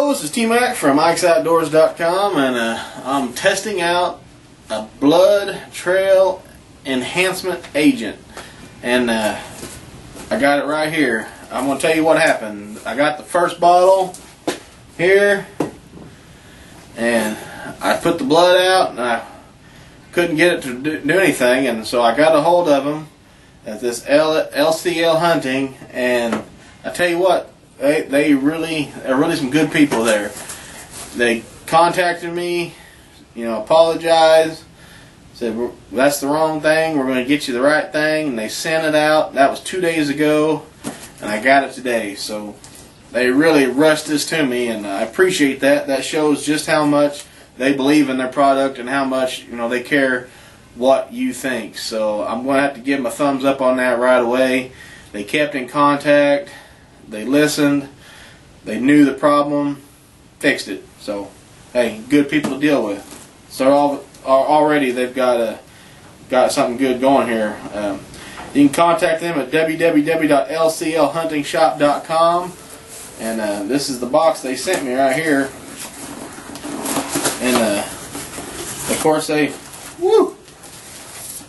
Hello, this is T-Mac from Ike'sOutdoors.com, and I'm testing out a blood trail enhancement agent, and I got it right here. I'm going to tell you what happened. I got the first bottle here, and I put the blood out, and I couldn't get it to do anything, and so I got a hold of them at this LCL Hunting, and I tell you what, they're really some good people there. They contacted me, apologized, said that's the wrong thing, we're going to get you the right thing, and they sent it out. That was 2 days ago, and I got it today. So they really rushed this to me, and I appreciate that. That shows just how much they believe in their product and how much they care what you think. So I'm going to have to give them a thumbs up on that right away. They kept in contact. They listened, they knew the problem, fixed it. So, hey, good people to deal with. So already they've got something good going here. You can contact them at www.lclhuntingshop.com, and this is the box they sent me right here. And of course they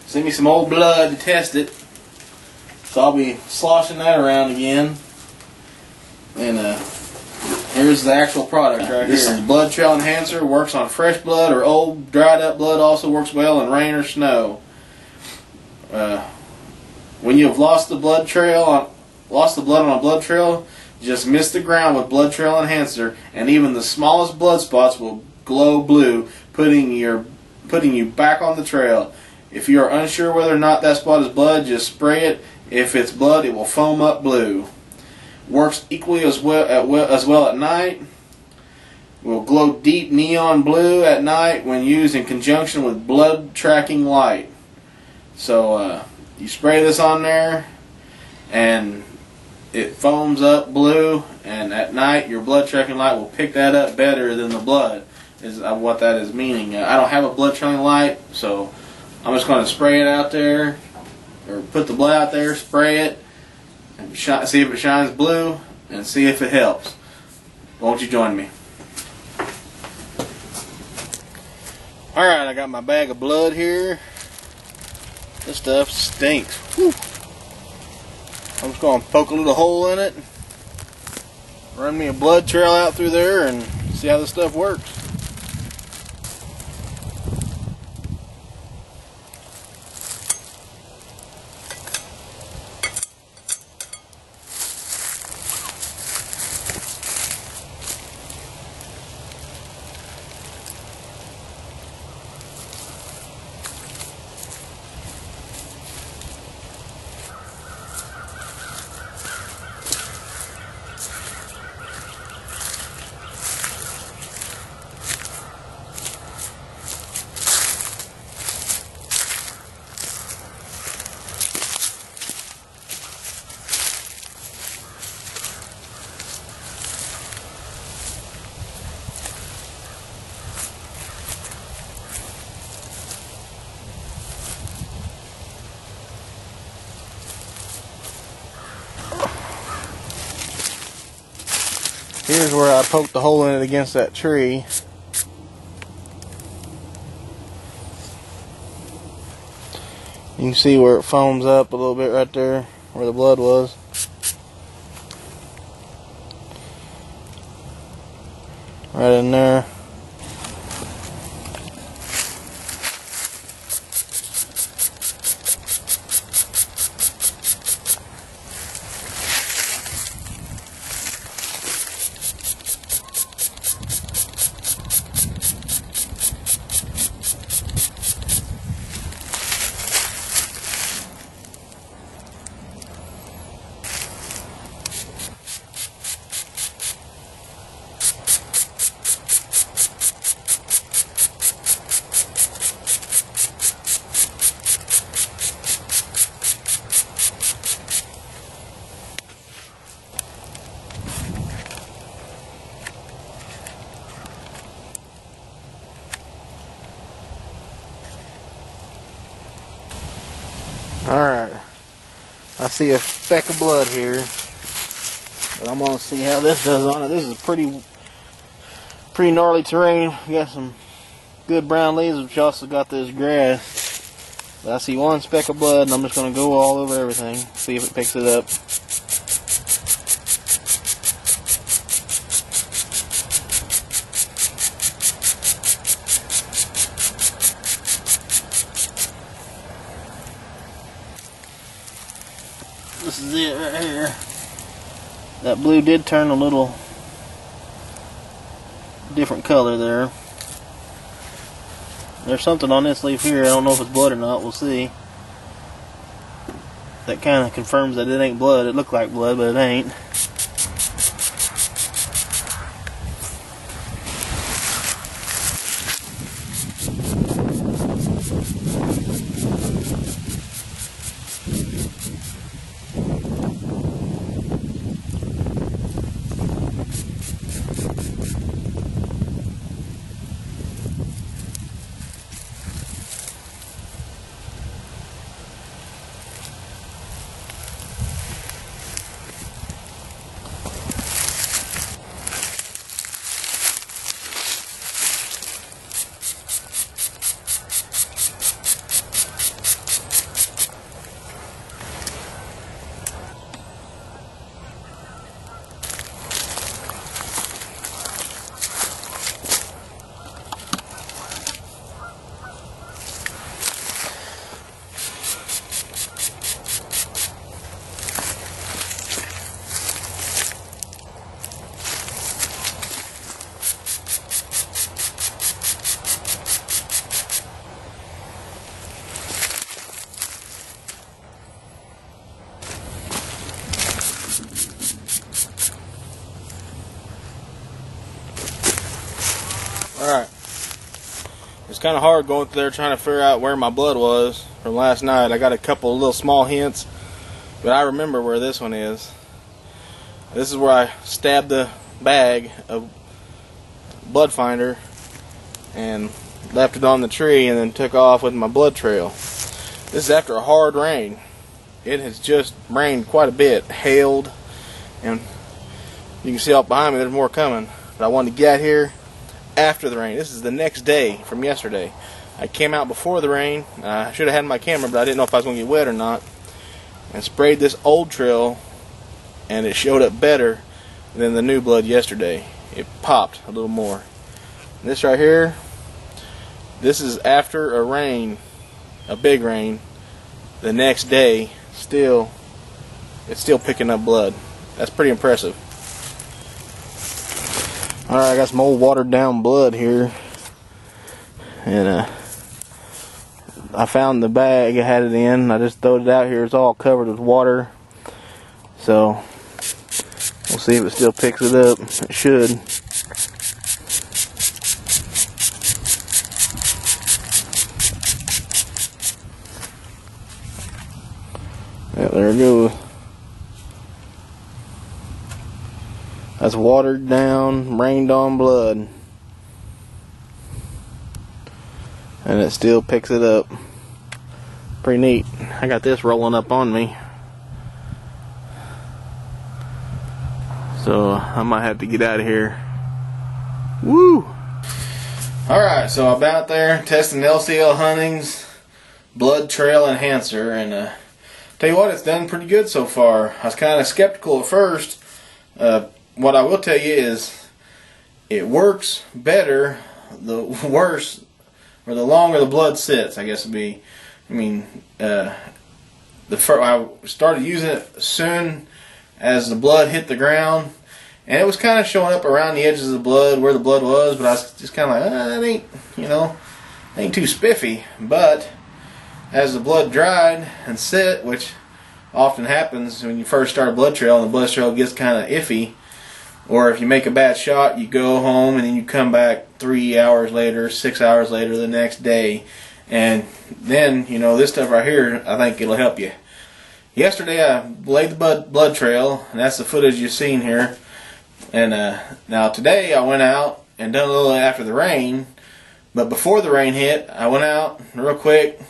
sent me some old blood to test it. So I'll be sloshing that around again. And here's the actual product right here. This is Blood Trail Enhancer. Works on fresh blood or old dried up blood. Also works well in rain or snow. When you have lost the blood on a blood trail, just mist the ground with Blood Trail Enhancer, and even the smallest blood spots will glow blue, putting you back on the trail. If you are unsure whether or not that spot is blood, just spray it. If it's blood, it will foam up blue. Works equally as well at night. Will glow deep neon blue at night when used in conjunction with blood tracking light. So you spray this on there and it foams up blue, and at night your blood tracking light will pick that up better than the blood, is what that is meaning. I don't have a blood tracking light, so I'm just going to spray it out there, or put the blood out there, spray it, and see if it shines blue, and see if it helps. Won't you join me? Alright, I got my bag of blood here. This stuff stinks. Whew. I'm just going to poke a little hole in it, run me a blood trail out through there, and see how this stuff works. Here's where I poked the hole in it against that tree. You can see where it foams up a little bit right there, where the blood was. Right in there. Alright, I see a speck of blood here, but I'm going to see how this does on it. This is a pretty gnarly terrain. We got some good brown leaves, but you also got this grass. But I see one speck of blood, and I'm just going to go all over everything, see if it picks it up. This is it right here. That blue did turn a little different color there. There's something on this leaf here. I don't know if it's blood or not. We'll see. That kind of confirms that it ain't blood. It looked like blood, but it ain't. Alright, it's kind of hard going through there trying to figure out where my blood was from last night. I got a couple of little small hints, but I remember where this one is. This is where I stabbed the bag of blood finder and left it on the tree and then took off with my blood trail. This is after a hard rain. It has just rained quite a bit, hailed, and you can see out behind me there's more coming. But I wanted to get out here after the rain. This is the next day from yesterday. I came out before the rain. I should have had my camera, but I didn't know if I was going to get wet or not. And sprayed this old trail, and it showed up better than the new blood yesterday. It popped a little more. And this right here, this is after a rain, a big rain. The next day, it's still picking up blood. That's pretty impressive. Alright, I got some old watered down blood here, and I found the bag I had it in. I just throwed it out here. It's all covered with water, so we'll see if it still picks it up. It should. Yeah, there it goes. That's watered down, rained on blood. And it still picks it up. Pretty neat. I got this rolling up on me. So I might have to get out of here. Woo! Alright, so I'm out there testing LCL Hunting's blood trail enhancer, and tell you what, it's done pretty good so far. I was kind of skeptical at first. What I will tell you is it works better the worse or the longer the blood sits, I guess it'd be. I mean, I started using it as soon as the blood hit the ground, and it was kind of showing up around the edges of the blood where the blood was, but I was just kind of like, that ain't, ain't too spiffy. But as the blood dried and set, which often happens when you first start a blood trail and the blood trail gets kind of iffy, or if you make a bad shot, you go home and then you come back 3 hours later, 6 hours later the next day. And then, this stuff right here, I think it'll help you. Yesterday I laid the blood trail, and that's the footage you've seen here. And now today I went out and done a little after the rain. But before the rain hit, I went out real quick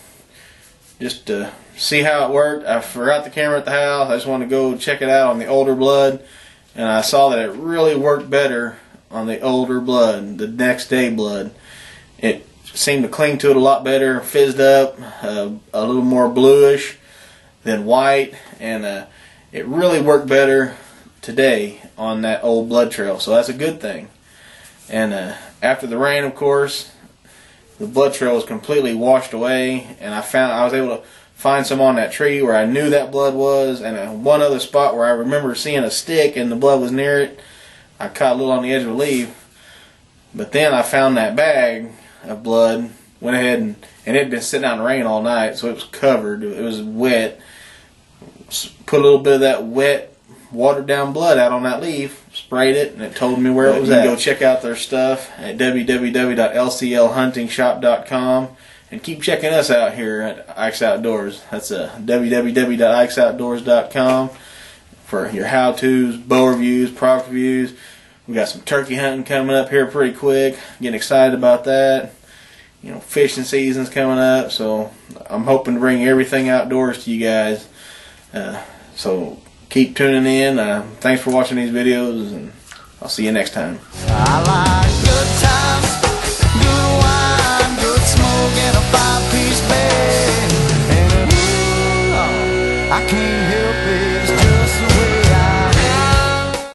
just to see how it worked. I forgot the camera at the house. I just wanted to go check it out on the older blood. And I saw that it really worked better on the older blood, the next day blood. It seemed to cling to it a lot better, fizzed up, a little more bluish than white, and it really worked better today on that old blood trail, so that's a good thing. And after the rain, of course, the blood trail was completely washed away, and I was able to find some on that tree where I knew that blood was, and one other spot where I remember seeing a stick and the blood was near it. I caught a little on the edge of a leaf, but then I found that bag of blood, went ahead and it had been sitting out in the rain all night, so it was covered, it was wet. Put a little bit of that wet, watered down blood out on that leaf, sprayed it, and it told me where it was at. You can go check out their stuff at www.lclhuntingshop.com, and keep checking us out here at Ike's Outdoors. That's www.ikesoutdoors.com for your how-tos, bow reviews, product reviews. We got some turkey hunting coming up here pretty quick. Getting excited about that. You know, fishing season's coming up, so I'm hoping to bring everything outdoors to you guys. So keep tuning in. Thanks for watching these videos, and I'll see you next time. I like good times, good wine, good smoke, and a 5-piece bed. And I can't